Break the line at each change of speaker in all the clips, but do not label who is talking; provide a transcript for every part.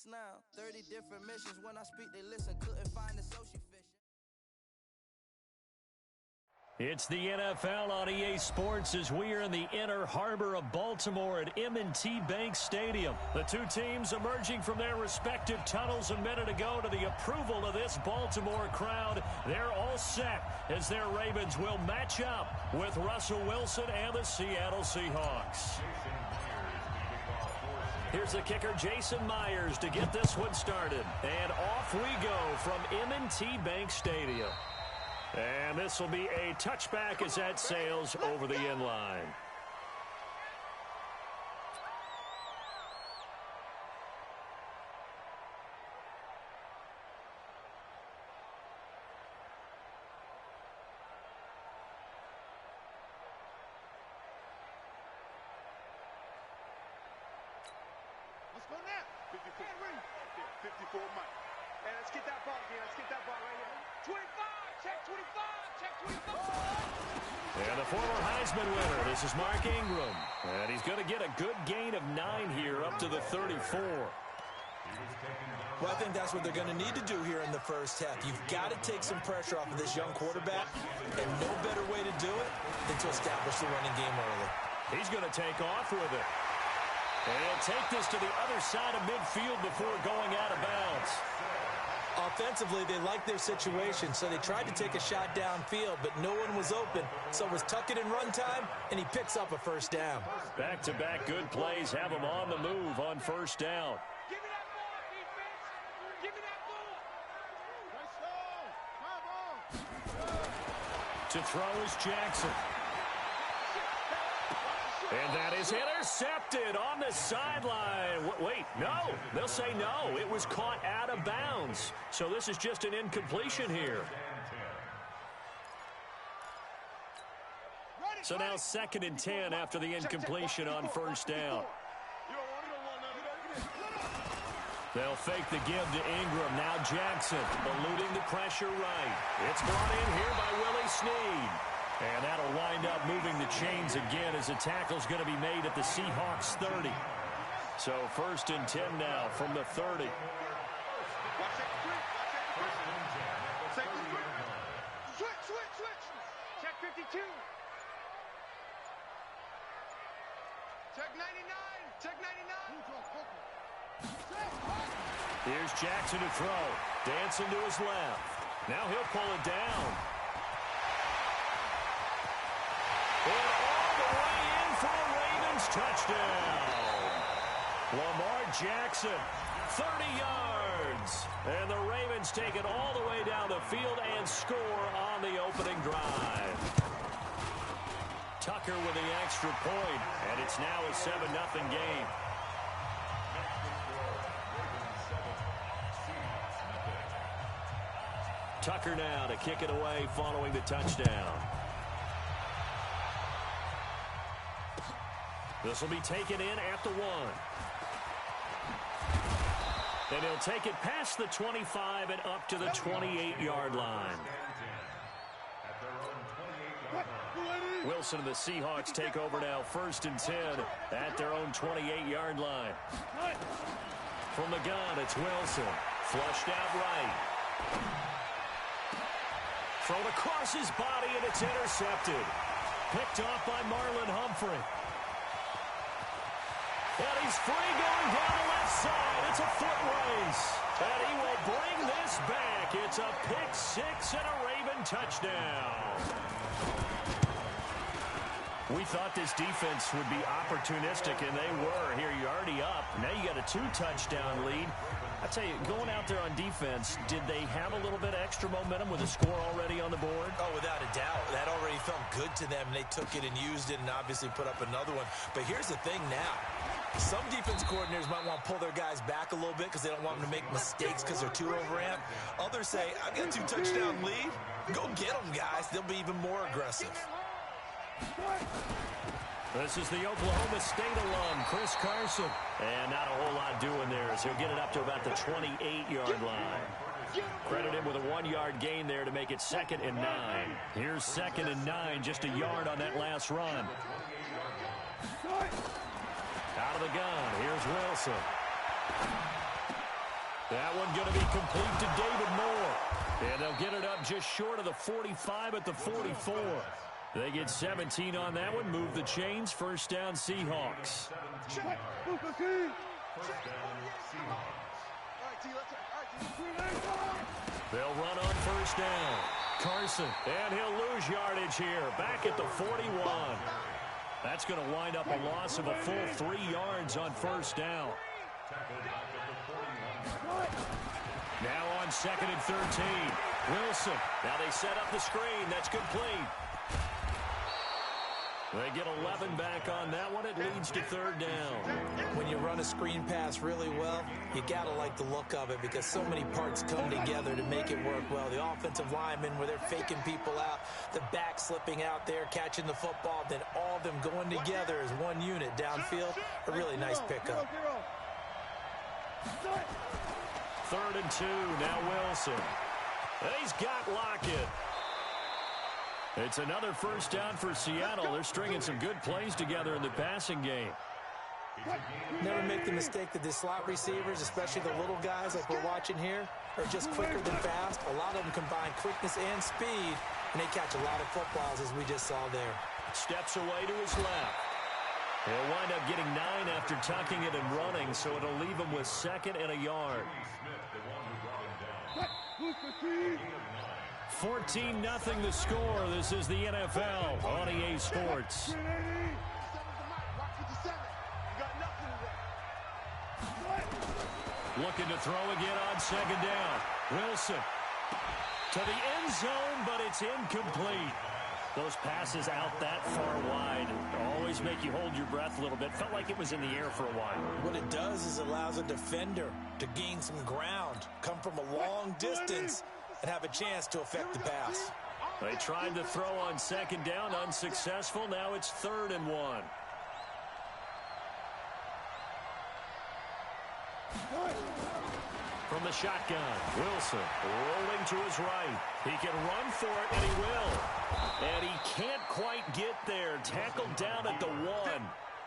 now. 30 different missions. When I speak, they listen. Couldn't find the social fish.
It's the NFL on EA Sports as we are in the inner harbor of Baltimore at M&T Bank Stadium. The two teams emerging from their respective tunnels a minute ago to the approval of this Baltimore crowd. They're all set as their Ravens will match up with Russell Wilson and the Seattle Seahawks. Here's the kicker, Jason Myers, to get this one started. And off we go from M&T Bank Stadium. And this will be a touchback as that sails over the end line.
Let's go now. 54. 54, Mike. Hey, let's get that ball again. Let's get that ball right here. 25. Check 25. Check 25.
And the former Heisman winner, this is Mark Ingram. And he's going to get a good gain of 9 here up to the 34.
Well, I think that's what they're going to need to do here in the first half. You've got to take some pressure off of this young quarterback, and no better way to do it than to establish the running game early.
He's going to take off with it. And he'll take this to the other side of midfield before going out of bounds.
Offensively, they liked their situation, so they tried to take a shot downfield, but no one was open. So it was tuck it in run time, and he picks up a first down.
Back-to-back good plays have him on the move on first down.
Give me that ball, defense. Give me that ball.
To throw is Jackson. And that is intercepted on the sideline. Wait, no. They'll say no. It was caught out of bounds. So this is just an incompletion here. So now 2nd and 10 after the incompletion on first down. They'll fake the give to Ingram. Now Jackson eluding the pressure right. It's brought in here by Willie Snead. And that'll wind up moving the chains again as the tackle's going to be made at the Seahawks 30. So 1st and 10 now from the 30.
Switch. Check 52. Check 99. Check 99.
Here's Jackson to throw. Dancing to his left. Now he'll pull it down. And all the way in for a Ravens touchdown. Lamar Jackson, 30 yards. And the Ravens take it all the way down the field and score on the opening drive. Tucker with the extra point, and it's now a 7-0 game. Tucker now to kick it away following the touchdown. This will be taken in at the 1. And he'll take it past the 25 and up to the 28-yard line. Wilson and the Seahawks take over now 1st and 10 at their own 28-yard line. From the gun, it's Wilson. Flushed out right. Thrown across his body, and it's intercepted. Picked off by Marlon Humphrey. And he's free going down the left side. It's a foot race. And he will bring this back. It's a pick six and a Raven touchdown. We thought this defense would be opportunistic, and they were. Here, you're already up. Now you got a 2-touchdown lead. I tell you, going out there on defense, did they have a little bit of extra momentum with a score already on the board?
Oh, without a doubt. That already felt good to them. They took it and used it and obviously put up another one. But here's the thing now. Some defense coordinators might want to pull their guys back a little bit because they don't want them to make mistakes because they're too overamped. Others say, I've got a 2-touchdown lead. Go get them, guys. They'll be even more aggressive.
This is the Oklahoma State alum, Chris Carson. And not a whole lot doing there as he'll get it up to about the 28-yard line. Credit him with a 1-yard gain there to make it 2nd and 9. Here's 2nd and 9, just a yard on that last run. Out of the gun, here's Wilson. That one going to be complete to David Moore. And they'll get it up just short of the 45 at the 44. They get 17 on that one. Move the chains. First down, Seahawks. They'll run on first down. Carson, and he'll lose yardage here. Back at the 41. That's going to wind up a loss of a full 3 yards on first down. Now on 2nd and 13. Wilson. Now they set up the screen. That's complete. They get 11 back on that one. It leads to 3rd down.
When you run a screen pass really well, you got to like the look of it because so many parts come together to make it work well. The offensive linemen, where they're faking people out, the back slipping out there, catching the football, then all of them going together as one unit downfield. A really nice pickup.
3rd and 2. Now Wilson. He's got Lockett. It's another first down for Seattle. They're stringing some good plays together in the passing game.
Never make the mistake that the slot receivers, especially the little guys like we're watching here, are just quicker than fast. A lot of them combine quickness and speed, and they catch a lot of footballs, as we just saw there.
Steps away to his left. He'll wind up getting 9 after tucking it and running, so it'll leave him with 2nd and a yard. 14-0 the score. This is the NFL on EA Sports. Looking to throw again on 2nd down. Wilson to the end zone, but it's incomplete. Those passes out that far wide always make you hold your breath a little bit. Felt like it was in the air for a while.
What it does is it allows a defender to gain some ground, come from a long distance, and have a chance to affect the pass.
They tried to throw on 2nd down, unsuccessful. Now it's 3rd and 1. From the shotgun, Wilson rolling to his right. He can run for it, and he will. And he can't quite get there. Tackled down at the 1.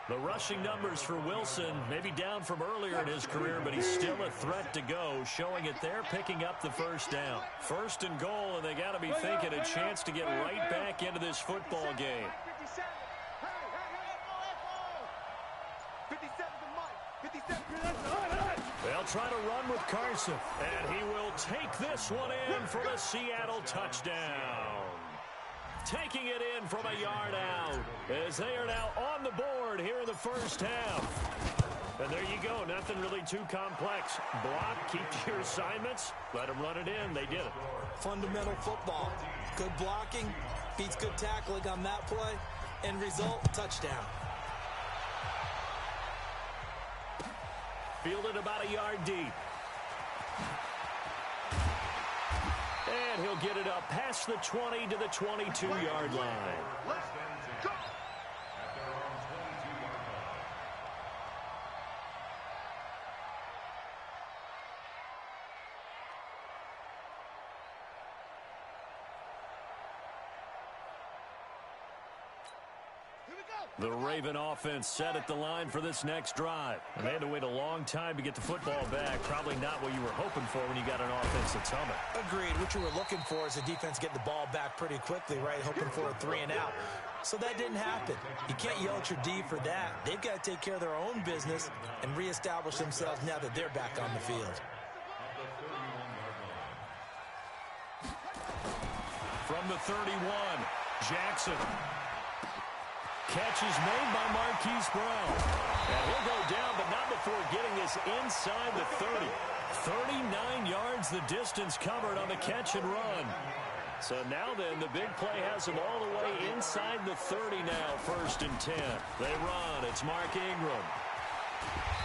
The rushing numbers for Wilson, maybe down from earlier in his career, but he's still a threat to go, showing it there, picking up the first down. 1st and goal, and they got to be thinking a chance to get right back into this football game. They'll try to run with Carson, and he will take this one in for the Seattle touchdown. Taking it in from a yard out as they are now on the board here in the first half. And there you go. Nothing really too complex. Block, keep to your assignments, let them run it in. They did it.
Fundamental football. Good blocking, beats good tackling on that play. End result, touchdown.
Fielded about a yard deep. And he'll get it up past the 20 to the 22-yard line. The Raven offense set at the line for this next drive. And they had to wait a long time to get the football back. Probably not what you were hoping for when you got an offense that's humming.
Agreed. What you were looking for is the defense getting the ball back pretty quickly, right? Hoping for a 3 and out. So that didn't happen. You can't yell at your D for that. They've got to take care of their own business and reestablish themselves now that they're back on the field.
From the 31, Jackson. Catch is made by Marquise Brown. And he'll go down, but not before getting this inside the 30. 39 yards the distance covered on the catch and run. So now then, the big play has him all the way inside the 30 now, 1st and 10. They run. It's Mark Ingram.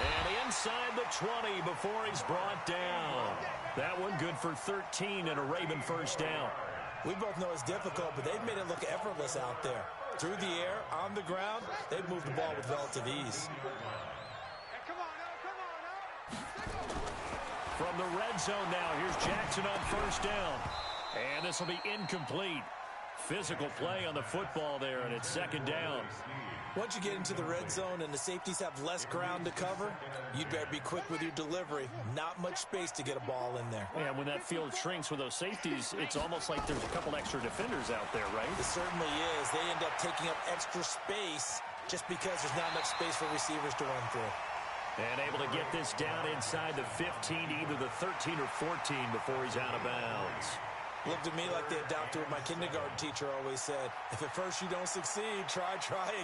And inside the 20 before he's brought down. That one good for 13 and a Raven first down.
We both know it's difficult, but they've made it look effortless out there. Through the air, on the ground, they've moved the ball with relative ease.
From the red zone now, here's Jackson on first down. And this will be incomplete. physical play on the football there, and it's second down.
Once you get into the red zone and the safeties have less ground to cover, you'd better be quick with your delivery. Not much space to get a ball in there.
And when that field shrinks with those safeties, it's almost like there's a couple extra defenders out there, right?
It certainly is. They end up taking up extra space just because there's not much space for receivers to run through.
And able to get this down inside the 15, either the 13 or 14 before he's out of bounds.
Looked at me like they adopted what my kindergarten teacher always said. If at first you don't succeed, try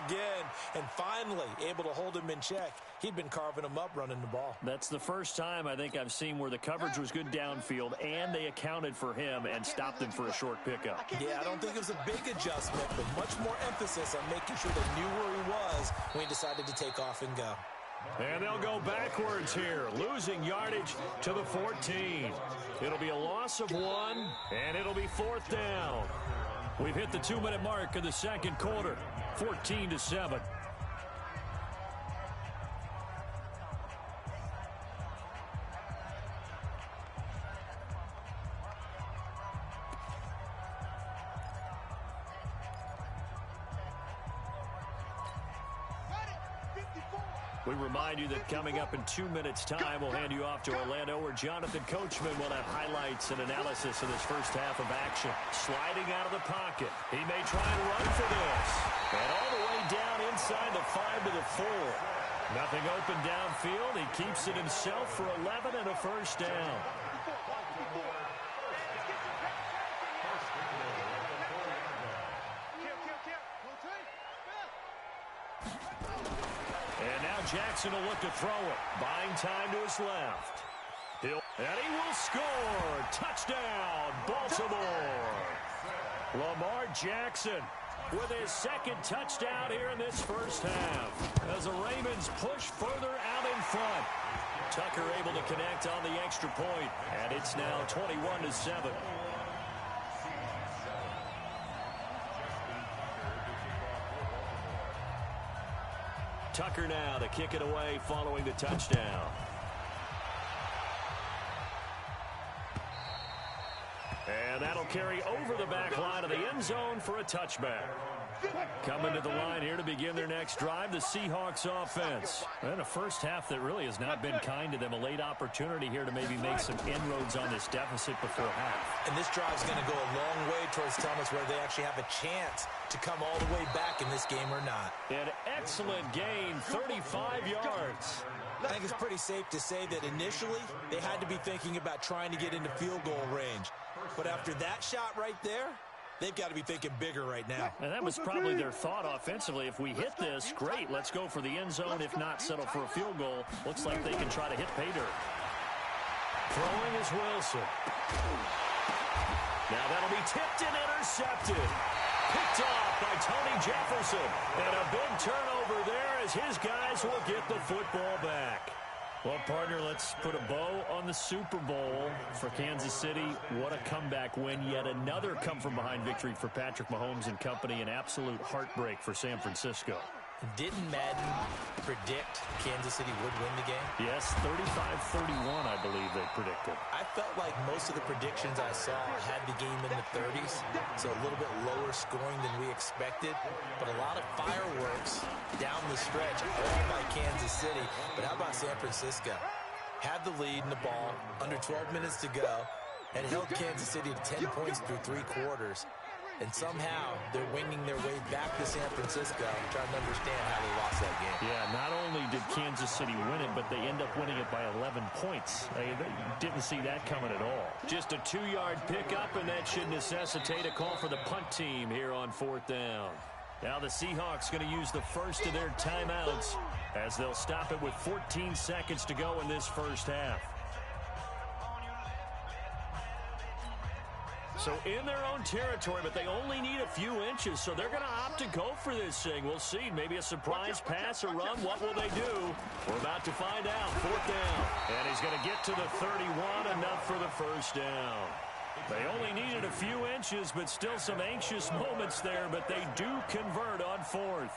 again. And finally, able to hold him in check. He'd been carving him up running the ball.
That's the first time I think I've seen where the coverage was good downfield and they accounted for him and stopped him for a short pickup.
Yeah, I don't think it was a big adjustment, but much more emphasis on making sure they knew where he was when he decided to take off and go.
And they'll go backwards here, losing yardage to the 14. It'll be a loss of 1, and it'll be fourth down. We've hit the 2-minute mark of the second quarter, 14-7. We remind you that coming up in 2 minutes' time, we'll hand you off to Orlando, where Jonathan Coachman will have highlights and analysis of this first half of action. Sliding out of the pocket. He may try and run for this. And all the way down inside the 5 to the 4. Nothing open downfield. He keeps it himself for 11 and a first down. Jackson will look to throw it. Buying time to his left. And he will score. Touchdown, Baltimore. Lamar Jackson with his second touchdown here in this first half. As the Ravens push further out in front. Tucker able to connect on the extra point. And it's now 21-7. Tucker now to kick it away following the touchdown. And that'll carry over the back line of the end zone for a touchback. Coming to the line here to begin their next drive, the Seahawks offense. And a first half that really has not been kind to them. A late opportunity here to maybe make some inroads on this deficit before half.
And this drive's going to go a long way towards telling us whether they actually have a chance to come all the way back in this game or not.
An excellent gain, 35 yards.
I think it's pretty safe to say that initially they had to be thinking about trying to get into field goal range. But after that shot right there, they've got to be thinking bigger right now.
And that was probably their thought offensively. If we hit this, great. Let's go for the end zone. If not, settle for a field goal. Looks like they can try to hit pay dirt. Throwing is Wilson. Now that'll be tipped and intercepted. Picked off by Tony Jefferson. And a big turnover there as his guys will get the football back. Well, partner, let's put a bow on the Super Bowl for Kansas City. What a comeback win. Yet another come-from-behind victory for Patrick Mahomes and company. An absolute heartbreak for San Francisco.
Didn't Madden predict Kansas City would win the game?
Yes, 35-31, I believe they predicted.
I felt like most of the predictions I saw had the game in the 30s, so a little bit lower scoring than we expected, but a lot of fireworks down the stretch, all by Kansas City. But how about San Francisco? Had the lead in the ball, under 12 minutes to go, and held Kansas City to 10 points through 3 quarters. And somehow they're winging their way back to San Francisco. I'm trying to understand how they lost that game.
Yeah, not only did Kansas City win it, but they end up winning it by 11 points. They didn't see that coming at all. Just a 2-yard pickup, and that should necessitate a call for the punt team here on 4th down. Now the Seahawks going to use the first of their timeouts as they'll stop it with 14 seconds to go in this first half. So in their own territory, but they only need a few inches, so they're going to opt to go for this thing. We'll see. Maybe a surprise pass or run. What will they do? We're about to find out. 4th down. And he's going to get to the 31, enough for the first down. They only needed a few inches, but still some anxious moments there, but they do convert on fourth.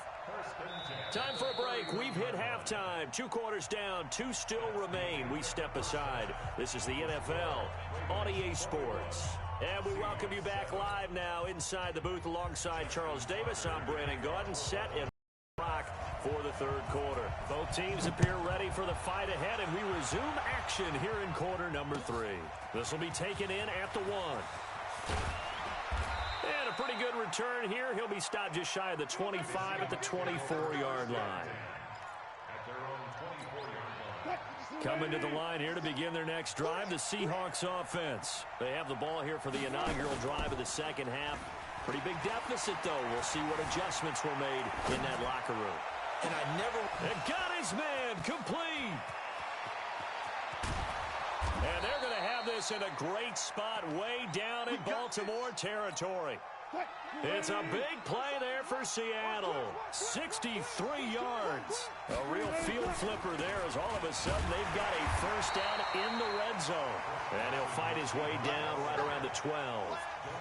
Time for a break. We've hit halftime. 2 quarters down, 2 still remain. We step aside. This is the NFL on EA Sports. And we welcome you back live now inside the booth alongside Charles Davis. I'm Brandon Gaudin, set and rock for the third quarter. Both teams appear ready for the fight ahead, and we resume action here in quarter number 3. This will be taken in at the 1. And a pretty good return here. He'll be stopped just shy of the 25 at the 24-yard line. Coming to the line here to begin their next drive, the Seahawks offense. They have the ball here for the inaugural drive of the second half. Pretty big deficit, though. We'll see what adjustments were made in that locker room. And got his man complete. And they're going to have this in a great spot way down in Baltimore territory. It's a big play there for Seattle. 63 yards. A real field flipper there as all of a sudden they've got a first down in the red zone. And he'll fight his way down right around the 12.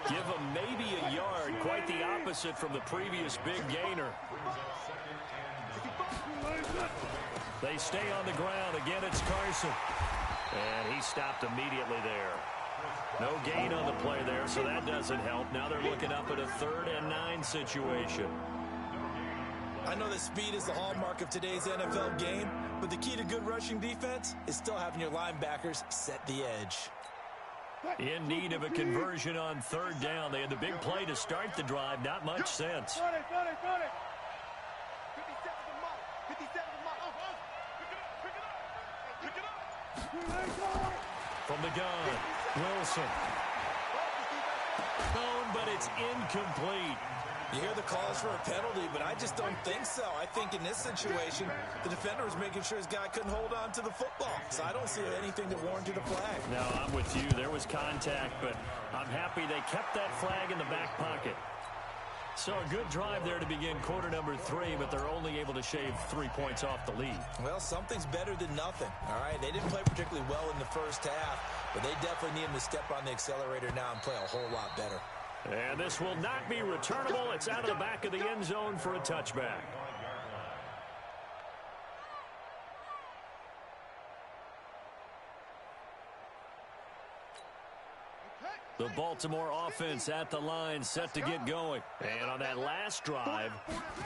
Give him maybe a yard. Quite the opposite from the previous big gainer. They stay on the ground. Again, it's Carson. And he stopped immediately there. No gain on the play there, so that doesn't help. Now they're looking up at a 3rd and 9 situation.
I know that speed is the hallmark of today's NFL game, but the key to good rushing defense is still having your linebackers set the edge.
In need of a conversion on 3rd down. They had the big play to start the drive. Not much sense. From the gun, Wilson. But it's incomplete.
You hear the calls for a penalty, but I just don't think so. I think in this situation, the defender was making sure his guy couldn't hold on to the football. So I don't see anything that warranted a flag.
No, I'm with you. There was contact, but I'm happy they kept that flag in the back pocket. So a good drive there to begin quarter number 3, but they're only able to shave 3 points off the lead.
Well, something's better than nothing, all right? They didn't play particularly well in the first half, but they definitely need them to step on the accelerator now and play a whole lot better.
And this will not be returnable. It's out of the back of the end zone for a touchback. The Baltimore offense at the line, set to get going. And on that last drive,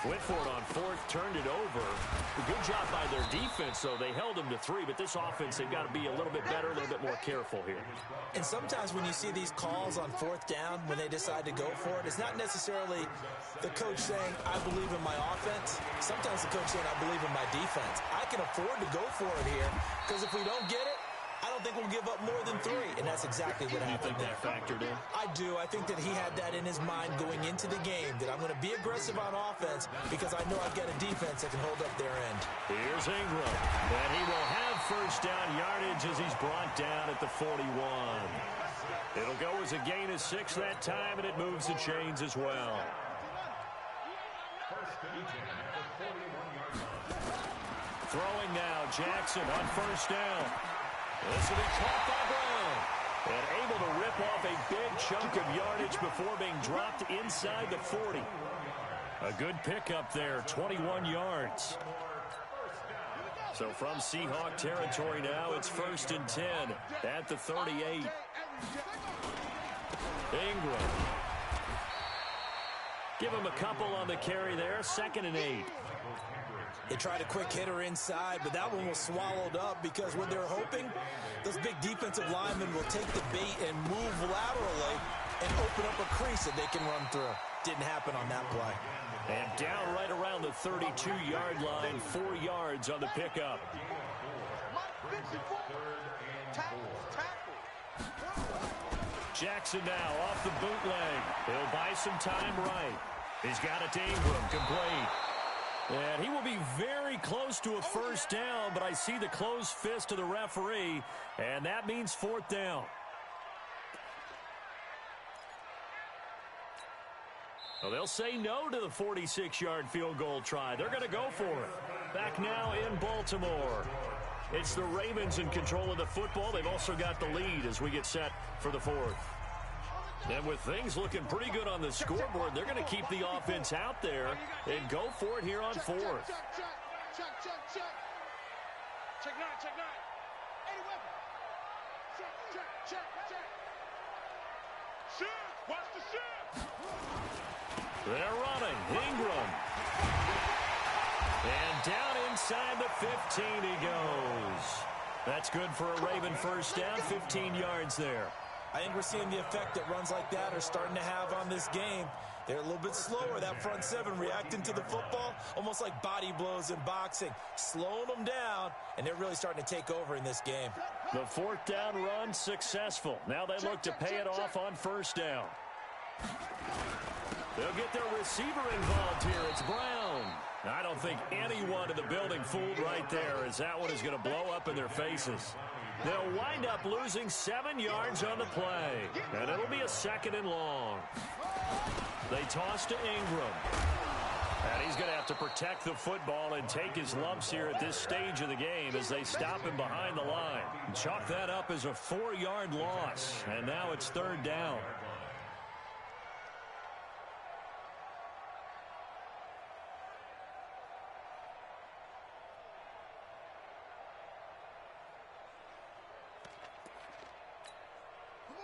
went for it on 4th, turned it over. A good job by their defense, though. They held them to 3, but this offense, they've got to be a little bit better, a little bit more careful here.
And sometimes when you see these calls on 4th down, when they decide to go for it, it's not necessarily the coach saying, I believe in my offense. Sometimes the coach saying, I believe in my defense. I can afford to go for it here, because if we don't get it, I don't think we'll give up more than 3, and that's exactly what happened there.
That factored in?
I do. I think that he had that in his mind going into the game, that I'm going to be aggressive on offense because I know I've got a defense that can hold up their end.
Here's Ingram, and he will have first down yardage as he's brought down at the 41. It'll go as a gain of 6 that time, and it moves the chains as well. Throwing now, Jackson on first down. This will be caught by Brown. And able to rip off a big chunk of yardage before being dropped inside the 40. A good pickup there, 21 yards. So from Seahawk territory now, it's 1st and 10 at the 38. Ingram. Give him a couple on the carry there, 2nd and 8.
They tried a quick hitter inside, but that one was swallowed up because what they're hoping, those big defensive linemen will take the bait and move laterally and open up a crease that they can run through. Didn't happen on that play.
And down right around the 32-yard line, 4 yards on the pickup. Jackson now off the bootleg. He'll buy some time right. He's got it to Ingram, complete. And he will be very close to a first down, but I see the closed fist of the referee, and that means 4th down. Well, they'll say no to the 46-yard field goal try. They're going to go for it. Back now in Baltimore. It's the Ravens in control of the football. They've also got the lead as we get set for the 4th. And with things looking pretty good on the scoreboard, they're going to keep the offense out there and go for it here on fourth.
Check nine. Any weapon. Check. Shoot. Watch the shoot.
They're running. Ingram. And down inside the 15 he goes. That's good for a Raven first down, 15 yards there.
I think we're seeing the effect that runs like that are starting to have on this game. They're a little bit slower, that front seven, reacting to the football, almost like body blows in boxing, slowing them down, and they're really starting to take over in this game.
The fourth down run successful. Now they look to pay it off on first down. They'll get their receiver involved here. It's Brown. I don't think anyone in the building fooled right there, as that one is going to blow up in their faces. They'll wind up losing 7 yards on the play, and it'll be a 2nd and long. They toss to Ingram. And he's going to have to protect the football and take his lumps here at this stage of the game as they stop him behind the line. Chalk that up as a 4-yard loss, and now it's 3rd down.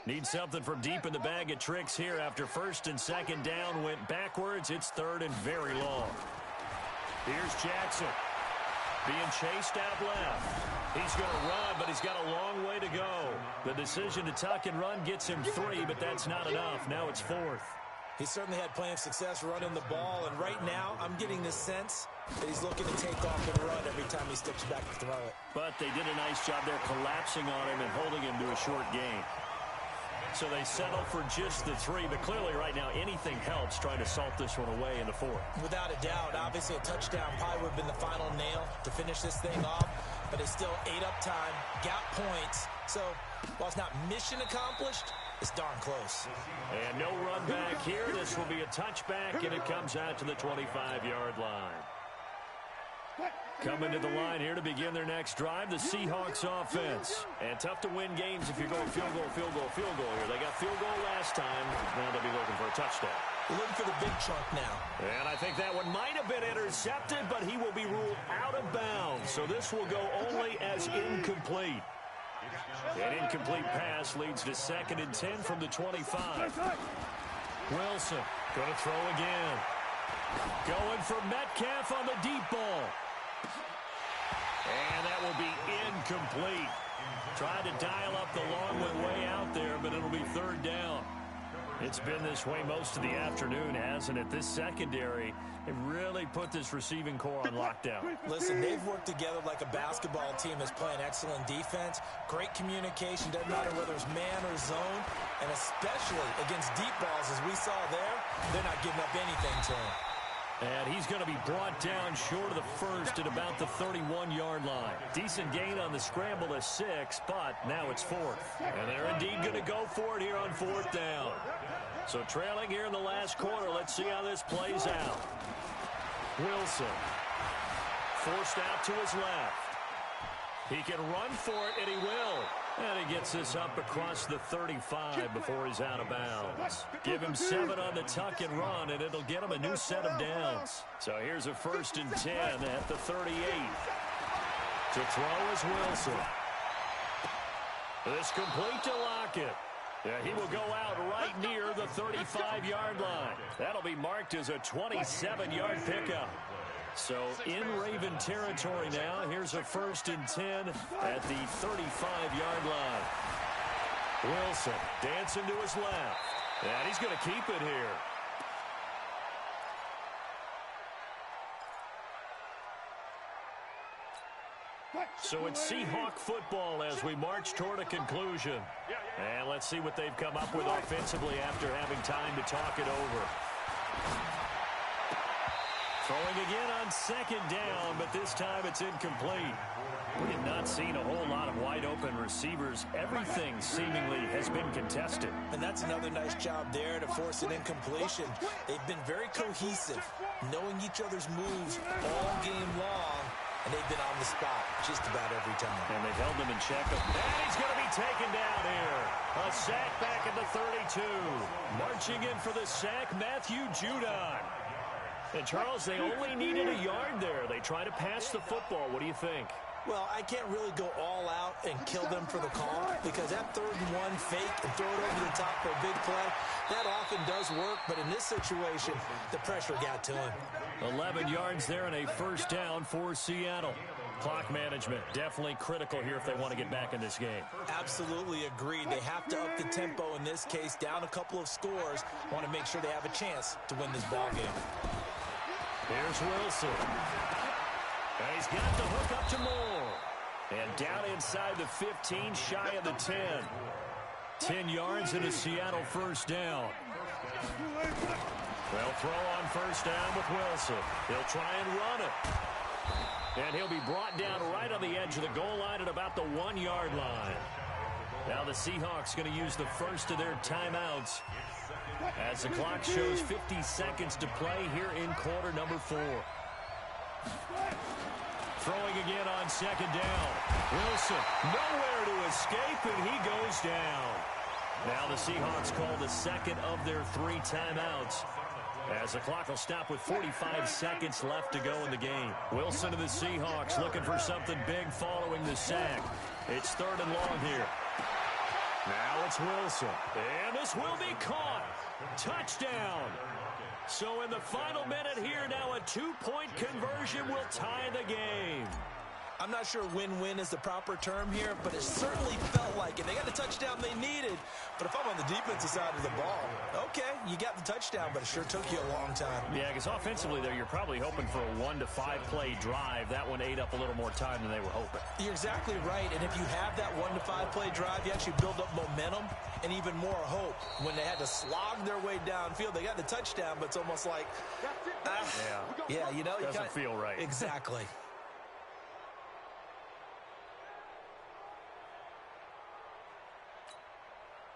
Need something from deep in the bag of tricks here after 1st and 2nd down went backwards. It's 3rd and very long. Here's Jackson being chased out left. He's going to run, but he's got a long way to go. The decision to tuck and run gets him 3, but that's not enough. Now it's 4th.
He certainly had plenty of success running the ball, and right now I'm getting the sense that he's looking to take off and run every time he steps back to throw it.
But they did a nice job there collapsing on him and holding him to a short gain. So they settle for just the 3, but clearly right now anything helps trying to salt this one away in the 4th.
Without a doubt, obviously a touchdown probably would have been the final nail to finish this thing off, but it's still ate up time, got points. So while it's not mission accomplished, it's darn close.
And no run back here. This will be a touchback, and it comes out to the 25-yard line. Coming to the line here to begin their next drive, the Seahawks offense. And tough to win games if you're going field goal here. They got field goal last time. Now they'll be looking for a touchdown.
They're looking for the big chunk now.
And I think that one might have been intercepted, but he will be ruled out of bounds. So this will go only as incomplete. An incomplete pass leads to 2nd and 10 from the 25. Wilson going to throw again. Going for Metcalf on the deep ball. And that will be incomplete. Tried to dial up the long way out there, but it'll be 3rd down. It's been this way most of the afternoon, hasn't it? This secondary, it really put this receiving core on lockdown.
Listen, they've worked together like a basketball team that's playing excellent defense. Great communication, doesn't matter whether it's man or zone. And especially against deep balls, as we saw there, they're not giving up anything to him.
And he's going to be brought down short of the 1st at about the 31-yard line. Decent gain on the scramble to 6, but now it's 4th. And they're indeed going to go for it here on 4th down. So trailing here in the last quarter, let's see how this plays out. Wilson forced out to his left. He can run for it, and he will. And he gets this up across the 35 before he's out of bounds. Give him 7 on the tuck and run, and it'll get him a new set of downs. So here's a 1st and 10 at the 38. To throw is Wilson. This complete to Lockett. Yeah, he will go out right near the 35-yard line. That'll be marked as a 27-yard pickup. So in Raven territory now. Here's a 1st and 10 at the 35-yard line. Wilson dancing to his left. And he's going to keep it here. So it's Seahawk football as we march toward a conclusion. And let's see what they've come up with offensively after having time to talk it over. Throwing again on 2nd down, but this time it's incomplete. We have not seen a whole lot of wide-open receivers. Everything seemingly has been contested.
And that's another nice job there to force an incompletion. They've been very cohesive, knowing each other's moves all game long, and they've been on the spot just about every time.
And they've held him in check. And he's going to be taken down here. A sack back at the 32. Marching in for the sack, Matthew Judon. And, Charles, they only needed a yard there. They try to pass the football. What do you think?
Well, I can't really go all out and kill them for the call because that 3rd and 1 fake and throw it over the top for a big play, that often does work. But in this situation, the pressure got to him.
11 yards there and a first down for Seattle. Clock management definitely critical here if they want to get back in this game.
Absolutely agreed. They have to up the tempo in this case, down a couple of scores. Want to make sure they have a chance to win this ball game.
Here's Wilson. And he's got the hook up to Moore. And down inside the 15, shy of the 10. 10 yards and a Seattle first down. They'll throw on first down with Wilson. He'll try and run it. And he'll be brought down right on the edge of the goal line at about the 1-yard line. Now the Seahawks going to use the first of their timeouts as the clock shows 50 seconds to play here in quarter number 4. Throwing again on second down. Wilson nowhere to escape, and he goes down. Now the Seahawks call the second of their 3 timeouts as the clock will stop with 45 seconds left to go in the game. Wilson to the Seahawks looking for something big following the sack. It's 3rd and long here. Now it's Wilson. And this will be caught. Touchdown. So in the final minute here, now a 2-point conversion will tie the game.
I'm not sure win-win is the proper term here, but it certainly felt like it. They got the touchdown they needed, but if I'm on the defensive side of the ball, okay, you got the touchdown, but it sure took you a long time.
Yeah, because offensively there, you're probably hoping for a 1 to 5 play drive. That one ate up a little more time than they were hoping.
You're exactly right, and if you have that 1 to 5 play drive, you actually build up momentum and even more hope. When they had to slog their way downfield, they got the touchdown, but it's almost like, yeah, you know,
doesn't feel right.
Exactly.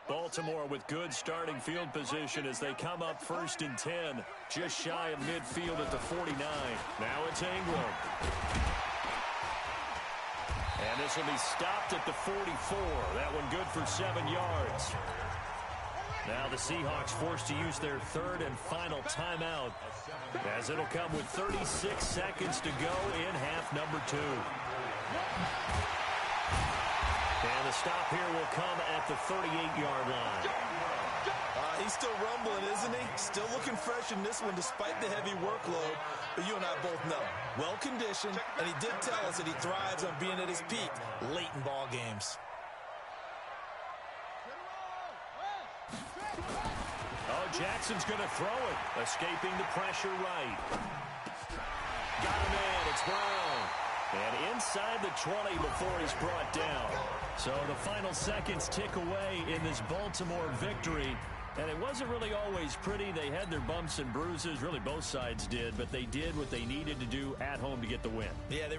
Baltimore with good starting field position as they come up 1st and 10, just shy of midfield at the 49. Now it's Ingram. And this will be stopped at the 44. That one good for 7 yards. Now the Seahawks forced to use their 3rd and final timeout as it'll come with 36 seconds to go in half number 2. And the stop here will come at the 38-yard line.
He's still rumbling, isn't he? Still looking fresh in this one despite the heavy workload. But you and I both know, well-conditioned, and he did tell us that he thrives on being at his peak late in ball games.
Oh, Jackson's going to throw it, escaping the pressure right. Got a man, it's Brown. And inside the 20 before he's brought down. So the final seconds tick away in this Baltimore victory. And it wasn't really always pretty. They had their bumps and bruises. Really, both sides did. But they did what they needed to do at home to get the win.
Yeah, they